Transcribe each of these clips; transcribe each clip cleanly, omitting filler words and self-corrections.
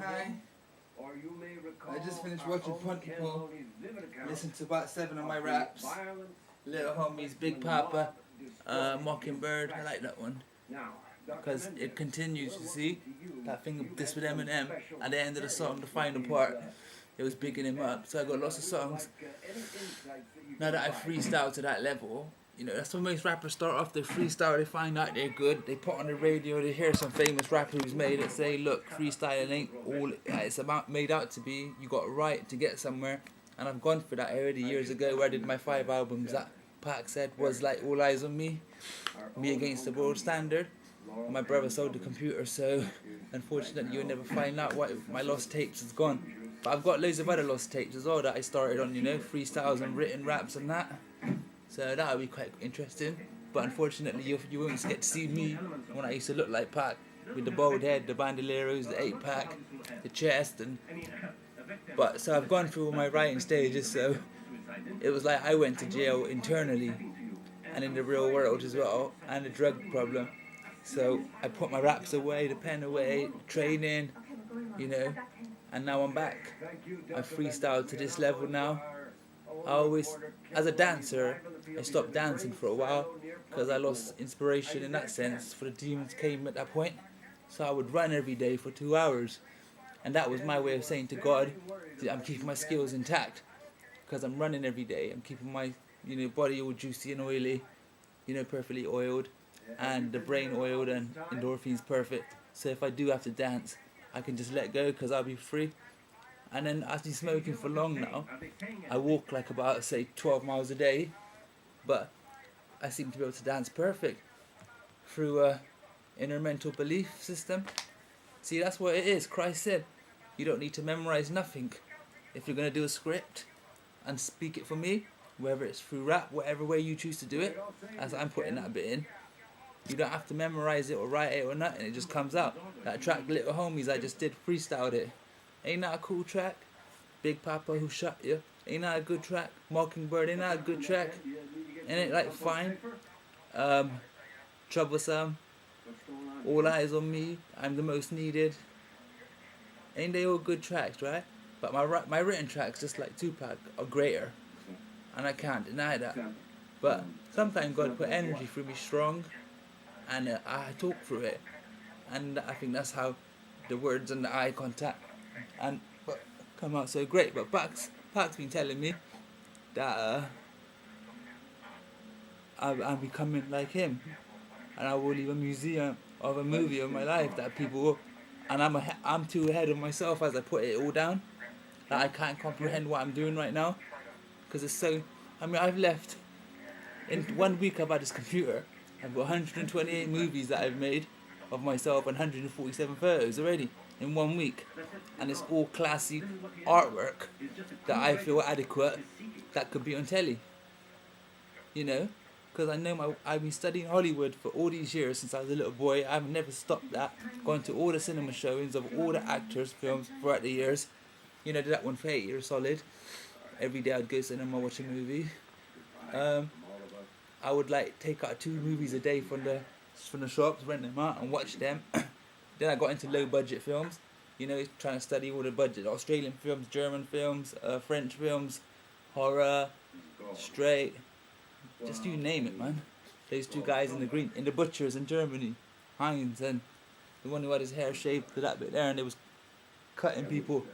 Hi. I just finished watching Pontypool. Listened to about 7 of my raps. Little Homies, Big Papa, Mockingbird. I like that one because it continues. You see that thing of this with Eminem at the end of the song, the final part. It was bigging him up. So I got lots of songs. Now that I freestyle to that level, you know, that's when most rappers start off. They freestyle, they find out they're good. They put on the radio, they hear some famous rapper who's made it say, look, freestyling ain't all it's about made out to be. You got a right to get somewhere. And I've gone for that already years ago where I did my 5 albums that Pac said was like All Eyes on Me, Me Against the World Standard. My brother sold the computer, so unfortunately you'll never find out what my lost tapes is gone. But I've got loads of other lost tapes as well that I started on, you know, freestyles and written raps and that. So that'll be quite interesting. But unfortunately you won't get to see me when I used to look like Pac, with the bald head, the bandoleros, the 8-pack, the chest, and but so I've gone through all my writing stages, so it was like I went to jail internally and in the real world as well, and the drug problem. So I put my raps away, the pen away, training, you know, and now I'm back. I freestyle to this level now. I always, as a dancer, I stopped dancing for a while because I lost inspiration in that sense, for the demons came at that point. So I would run every day for 2 hours. And that was my way of saying to God, I'm keeping my skills intact because I'm running every day. I'm keeping my, you know, body all juicy and oily, you know, perfectly oiled, and the brain oiled and endorphins perfect. So if I do have to dance, I can just let go because I'll be free. And then I've been smoking for long now. I walk like about, say, 12 miles a day, but I seem to be able to dance perfect through a inner mental belief system. See, that's what it is. Christ said, you don't need to memorize nothing. If you're going to do a script and speak it for me, whether it's through rap, whatever way you choose to do it, as I'm putting that bit in, you don't have to memorize it or write it or nothing. It just comes out. That track, Little Homies, I just did, freestyled it. Ain't that a cool track? Big Papa Who Shot You. Ain't that a good track? Mockingbird, ain't that a good track? Ain't it like fine? Troublesome. All Eyes on Me. I'm the Most Needed. Ain't they all good tracks, right? But my written tracks, just like Tupac, are greater. And I can't deny that. But sometimes God put energy through me strong, and I talk through it. And I think that's how the words and the eye contact and come out so great. But Pac's been telling me that I'm becoming like him, and I will leave a museum of a movie of my life that people will, and I'm too ahead of myself as I put it all down that I can't comprehend what I'm doing right now because it's so. I mean, I've left in 1 week. I've had this computer. I've got 128 movies that I've made of myself and 147 photos already in 1 week, and it's all classy artwork that I feel adequate that could be on telly, you know, because I know I've been studying Hollywood for all these years since I was a little boy. I've never stopped that, gone to all the cinema showings of all the actors' films throughout the years, you know, did that one for 8 years solid. Every day I'd go cinema, watch a movie. I would like take out 2 movies a day from the shops, rent them out and watch them. Then I got into low budget films, you know, trying to study all the budget, Australian films, German films, French films, horror, straight, just you name it, man. Those 2 guys in the green, in the butchers in Germany, Heinz, and the one who had his hair shaved to that bit there, and they was cutting people,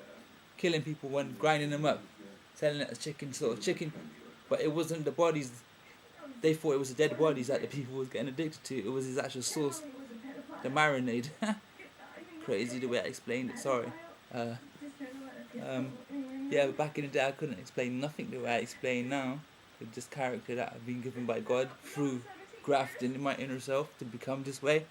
killing people when grinding them up, selling it as chicken, sort of chicken, but it wasn't the bodies. They thought it was the dead bodies that the people was getting addicted to. It was his actual sauce, the marinade. Crazy the way I explained it, sorry. Yeah, but back in the day I couldn't explain nothing the way I explain now. With this character that I've been given by God through grafting in my inner self to become this way.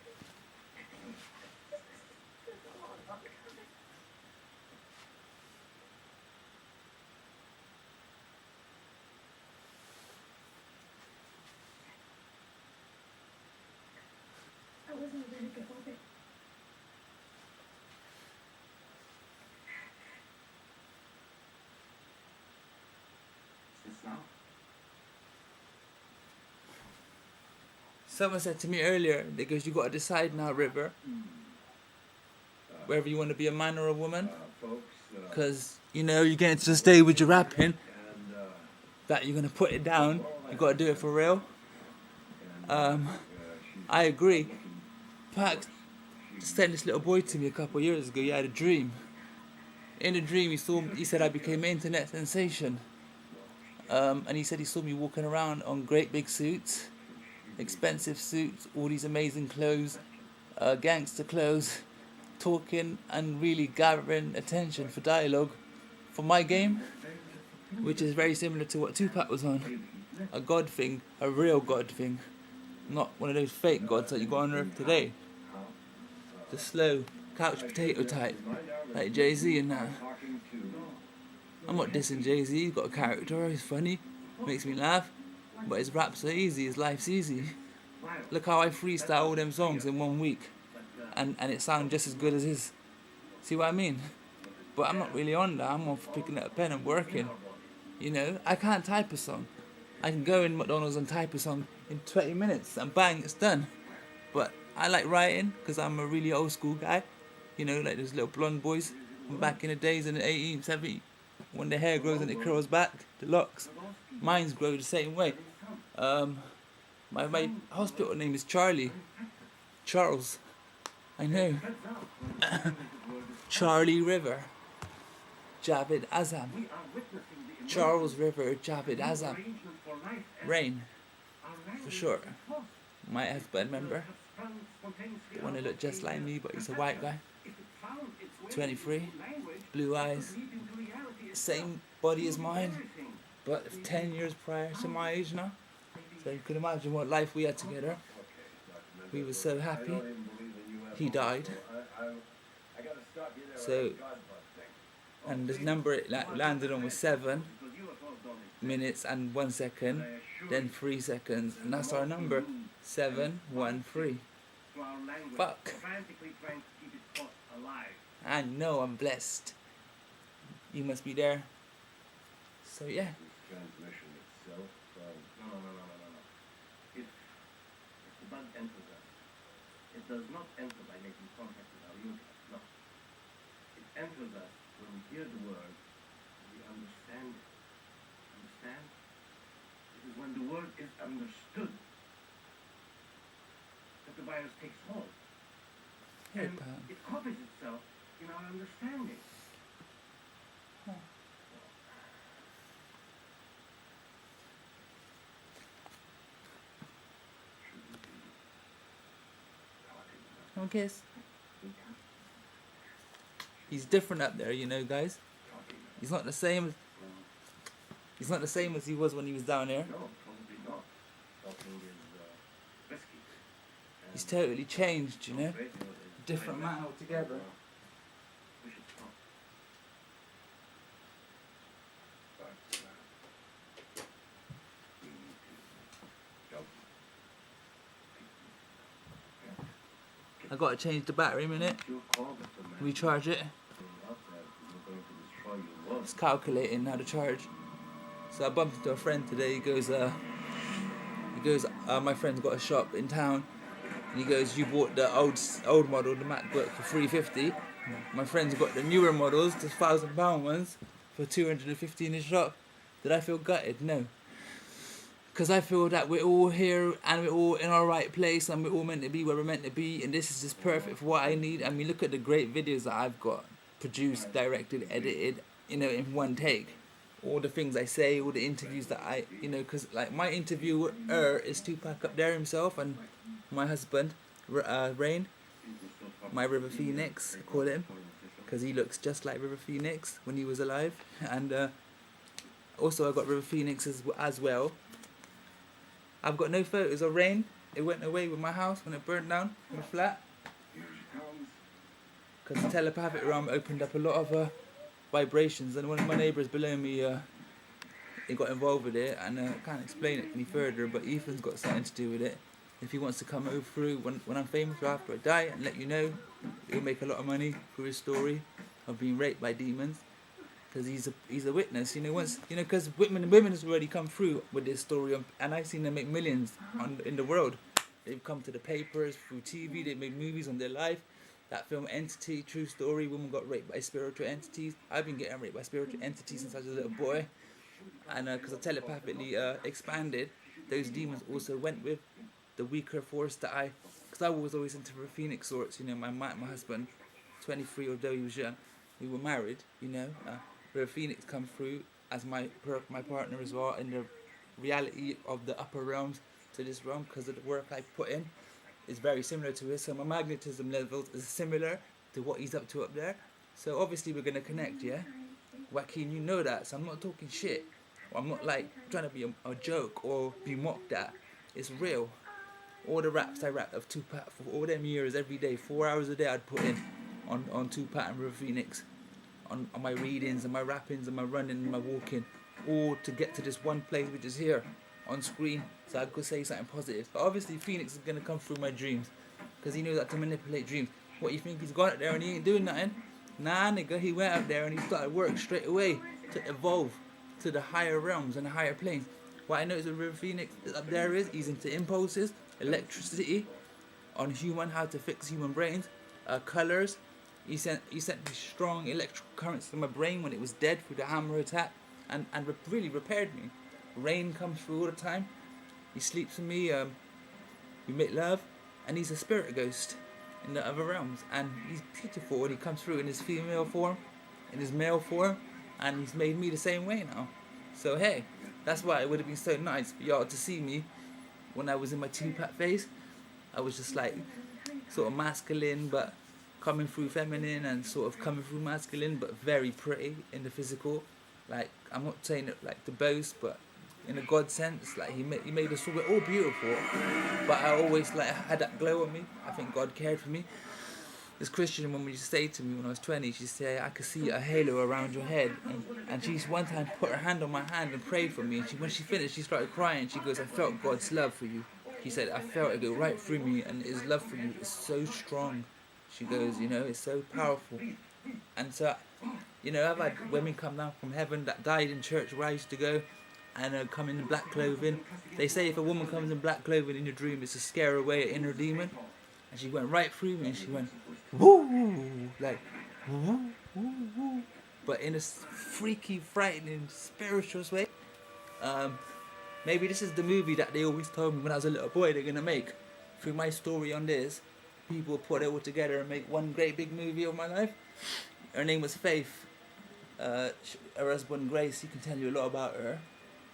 Someone said to me earlier, they goes, you got to decide now, River. whether you want to be a man or a woman. Because, you know, you get into the stage with your rapping that you're going to put it down. You got to do it for real. I agree. Pac sent this little boy to me a couple of years ago. He had a dream. In a dream, he said I became an internet sensation. And he said he saw me walking around on great big suits, expensive suits, all these amazing clothes, gangster clothes, talking and really gathering attention for dialogue for my game, which is very similar to what Tupac was on. A god thing, a real god thing, not one of those fake gods that you got on earth today. The slow couch potato type, like Jay-Z and that. I'm not dissing Jay-Z, he's got a character, he's funny, makes me laugh, but his raps are easy, his life's easy. Look how I freestyle all them songs in 1 week, and it sounds just as good as his. See what I mean? But I'm not really on that, I'm on for picking up a pen and working. You know, I can't type a song. I can go in McDonald's and type a song in 20 minutes and bang, it's done. But I like writing because I'm a really old school guy. You know, like those little blonde boys from back in the days in the 80s, 70s. When the hair grows and it curls back, the locks. Mine's grow the same way. My hospital name is Charlie. Charles. I know. Charlie River. Javed Azam. Charles River, Javed Azam. Rain. For sure. My husband, remember? The one who looked just like me, but he's a white guy. 23. Blue eyes. Same body as mine, but 10 years prior to my age now. So you could imagine what life we had together. We were so happy. He died. So, and the number it landed on was 7 minutes and 1 second, then 3 seconds, and that's our number, 713. Fuck. I know I'm blessed. You must be there. So yeah. Transmission itself. No. If the bug enters us, it does not enter by making contact with our unit. No. It enters us when we hear the word and we understand it. Understand? It is when the word is understood that the virus takes hold. Hey, and it copies itself in our understanding. I guess. He's different up there, you know, guys. He's not the same. He's not the same as he was when he was down there. No, probably not. Talking is risky. He's totally changed, you know. Different man altogether. We should stop. But we need to help. I gotta change the battery a minute. Recharge it. It's calculating how to charge. So I bumped into a friend today. He goes, my friend's got a shop in town, and he goes, you bought the old model, the MacBook, for $350. My friend's got the newer models, the £1,000 ones, for $250 in his shop. Did I feel gutted? No. Because I feel that we're all here and we're all in our right place and we're all meant to be where we're meant to be, and this is just perfect for what I need. I mean, look at the great videos that I've got produced, directed, edited, you know, in one take. All the things I say, all the interviews that I, you know, because like my interviewer is Tupac up there himself, and my husband, Rain, my River Phoenix, I call him, because he looks just like River Phoenix when he was alive. And also I got River Phoenix as well. I've got no photos of Rain. It went away with my house when it burned down in the flat. Because the telepathic realm opened up a lot of vibrations, and one of my neighbours below me, he got involved with it, and I can't explain it any further, but Ethan's got something to do with it. If he wants to come over through when I'm famous or after I die and let you know, he'll make a lot of money through his story of being raped by demons. Because he's a witness, you know. Once, you know, because women has already come through with this story, and I've seen them make millions in the world. They've come to the papers through TV. They make movies on their life. That film Entity, true story, woman got raped by spiritual entities. I've been getting raped by spiritual entities since I was a little boy. And because I telepathically expanded, those demons also went with the weaker force that because I was always into phoenix sorts, my husband, 23, although he was young, we were married, River Phoenix come through as my partner as well, in the reality of the upper realms to this realm, because of the work I put in is very similar to his, so my magnetism levels is similar to what he's up to up there, so obviously we're going to connect, yeah? Joaquin, you know that, so I'm not talking shit, I'm not like trying to be a joke or be mocked at, it's real. All the raps I rapped of Tupac for all them years, every day, 4 hours a day I'd put in on Tupac and River Phoenix, on my readings and my rappings and my running and my walking, all to get to this one place which is here on screen, so I could say something positive. But obviously Phoenix is going to come through my dreams, because he knows how to manipulate dreams. What, you think he's gone out there and he ain't doing nothing? Nah nigga, he went out there and he started work straight away to evolve to the higher realms and the higher planes. What I noticed with River Phoenix up there is he's into impulses, electricity, on how to fix human brains, colours. He sent me strong electrical currents to my brain when it was dead through the hammer attack, and really repaired me. Rain comes through all the time. He sleeps with me. We make love, and he's a spirit ghost in the other realms, and he's beautiful when he comes through in his female form, in his male form, and he's made me the same way now. So hey, that's why it would have been so nice for y'all to see me when I was in my Tupac phase. I was just like sort of masculine but coming through feminine, and sort of coming through masculine but very pretty in the physical. Like, I'm not saying it like to boast, but in a God sense, like he made us all, we're all beautiful, but I always had that glow on me. I think God cared for me. This Christian woman used to say to me when I was 20, she said, I could see a halo around your head, and she one time put her hand on my hand and prayed for me, and when she finished she started crying. She goes, I felt God's love for you. She said, I felt it go right through me, and his love for you is so strong. She goes, it's so powerful. And so, I've had women come down from heaven that died in church where I used to go, and come in black clothing. They say if a woman comes in black clothing in your dream, it's to scare away an inner demon. And she went right through me, and she went, woo, like, woo, woo, woo, but in a freaky, frightening, spiritual way. Maybe this is the movie that they always told me when I was a little boy they're going to make. Through my story on this, people put it all together and make one great big movie of my life. Her name was Faith. Her husband Grace, he can tell you a lot about her.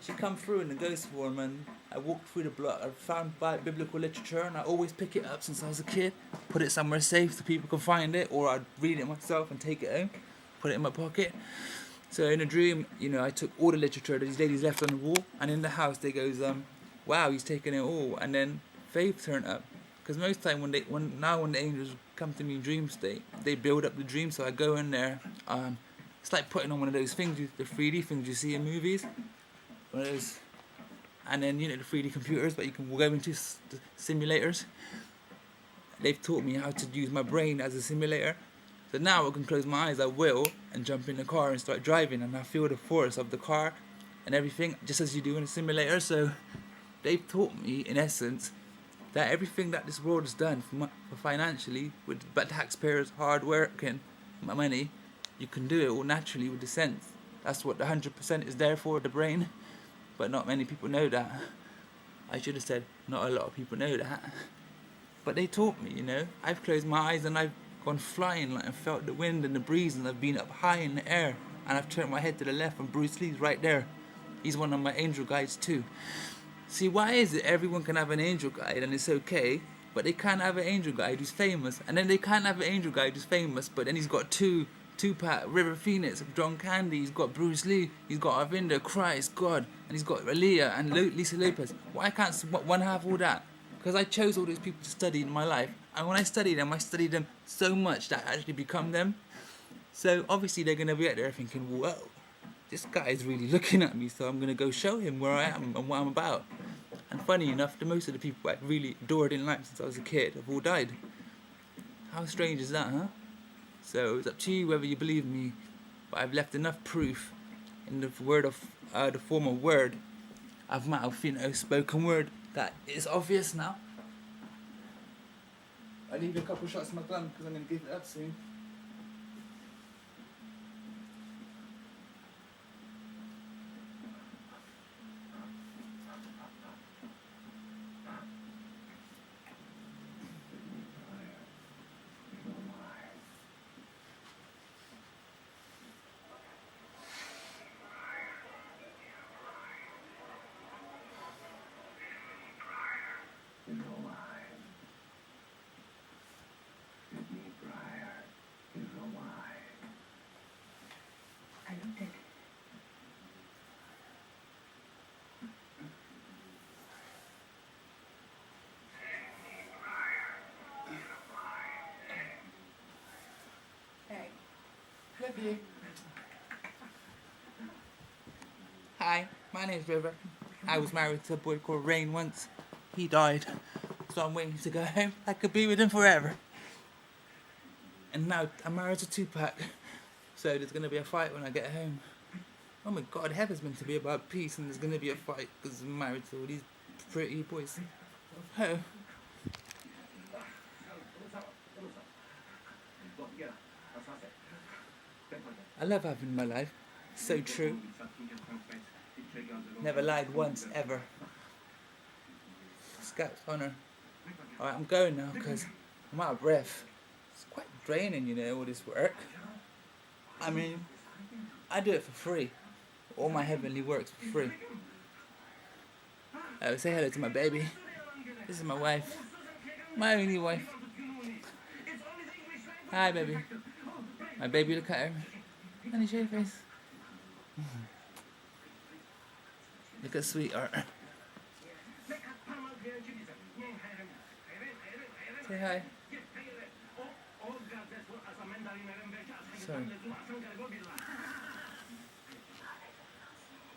She come through in the ghost form, and I walked through the block. I found biblical literature, and I always pick it up since I was a kid, put it somewhere safe so people can find it, or I'd read it myself and take it home, put it in my pocket. So in a dream, I took all the literature that these ladies left on the wall, and in the house they goes, wow, he's taken it all. And then Faith turned up, because most time when the angels come to me in dream state, they build up the dream. So I go in there. It's like putting on one of those things, the 3D things you see in movies. One of those, and then the 3D computers, but you can go into the simulators. They've taught me how to use my brain as a simulator. So now I can close my eyes, I will, and jump in the car and start driving, and I feel the force of the car and everything, just as you do in a simulator. So they've taught me, in essence, that everything that this world has done for financially, with taxpayers' hard work and money, you can do it all naturally with the sense. That's what the 100% is there for, the brain. But not many people know that. I should have said not a lot of people know that. But they taught me, I've closed my eyes and I've gone flying, and felt the wind and the breeze, and I've been up high in the air, and I've turned my head to the left, and Bruce Lee's right there. He's one of my angel guides too. See, why is it everyone can have an angel guide and it's okay, but they can't have an angel guide who's famous, and then they can't have an angel guide who's famous, but then he's got Tupac, River Phoenix, John Candy, he's got Bruce Lee, he's got Arvinder, Christ, God, and he's got Aaliyah and Lisa Lopez. Why can't one have all that? Because I chose all those people to study in my life, and when I studied them so much that I actually become them. So obviously they're going to be out there thinking, whoa, this guy is really looking at me, so I'm going to go show him where I am and what I'm about. And funny enough, most of the people I really adored in life since I was a kid have all died. How strange is that, huh? So it's up to you whether you believe me, but I've left enough proof in the form of word of mouth, spoken word, that it's obvious now. I'll leave you a couple shots of my gun because I'm going to give it up soon. Love you. Hi, my name's River. I was married to a boy called Rain once. He died, so I'm waiting to go home. I could be with him forever. And now I'm married to Tupac, so there's going to be a fight when I get home. Oh my God, heaven's meant to be about peace, and there's going to be a fight because I'm married to all these pretty boys. Oh. I love having my life. So true. Never lied once, ever. Scouts honour. Alright, I'm going now because I'm out of breath. It's quite draining, you know, all this work. I mean, I do it for free. All my heavenly works for free. Say hello to my baby. This is my wife. My only wife. Hi, baby. My baby, look at her. Honey, show your face. Look at sweetheart. Say hi. Sorry.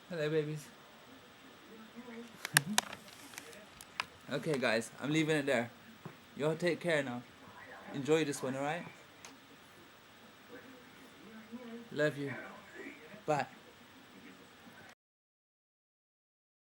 Hello, babies. Okay, guys, I'm leaving it there. Y'all take care now. Enjoy this one, alright? Love you. Bye.